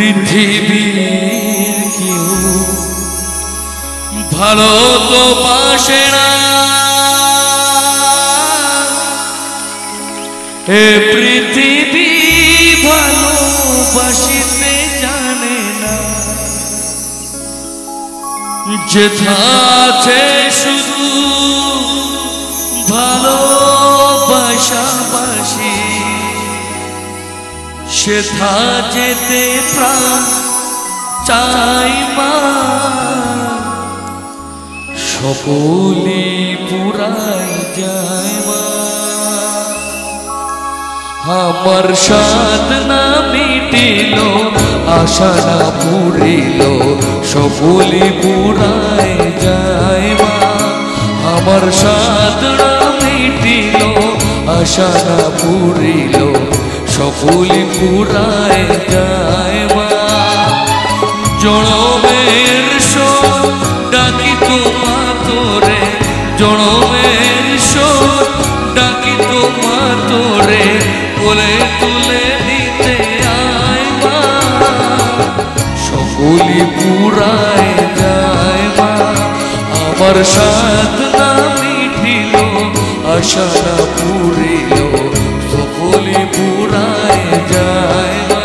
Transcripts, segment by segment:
পৃথিবীর কেউ ভালো তো বাসে না, এ পৃথিবী ভালোবাসিতে জানে না। যেথা আছে শুধু ভালোবাসাবাসি, সেথা যেতে প্রাণ চাই মা। সকলি পুরাই যায় মা, আমার সাধ না মিটিল, আশা না পুরিল, সকলি পুরাই যায় মা। আমার সাধ না মিটিল, আশা না পুরিল, সকলি পুরাই যায় মা। জনমের শোক ডাকি তোমা তোরে, জনমের শোক ডাকি তোমা তোরে, কোলে তুলে নিতে আয় মা। সকলি পুরাই যায় মা, আমার সাধ না মিটিল, আশা না পুরিল, সকলি পুরাই যায় মা।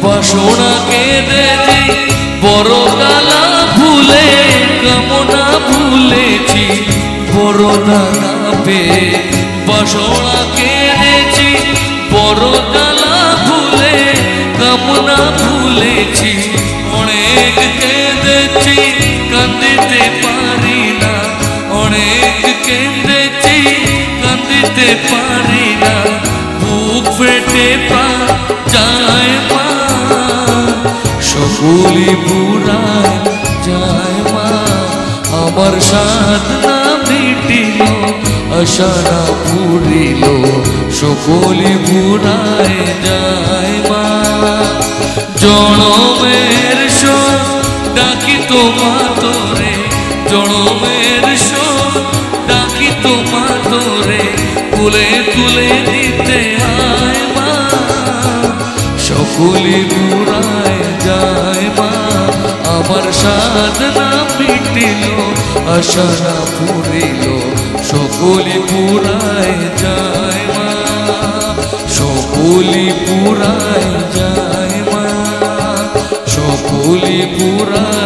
বাসনা কেঁদেছি বড় গালা ভুলে, কামনা ভুলেছি বড় দানা পে। বাসনা কেঁদেছি বড় গালা ভুলে, কামনা ভুলেছি অনেক কেঁদেছি, কান্দিতে পারি না। অনেক কেঁদেছি কান্দিতে পারি না, বুক ফেটে প্রাণ যায় মা। সকলি পুরাই যায় মা, আমার সাধ না মিটিল, আশা না পুরিল, সকলি পুরাই যায় মা। জনমের শোক ডাকি তোমা তোরে, জনমের শোক ডাকি তোমা তোরে, তুলে তুলে দিতে আয় মা। সকলি পুরাই যায় মা, আমার সাধ না মিটিল, আশা না পুরিল, সকলি পুরাই যায় মা। সকলি পুরাই যায় মা, সকলি পুরাই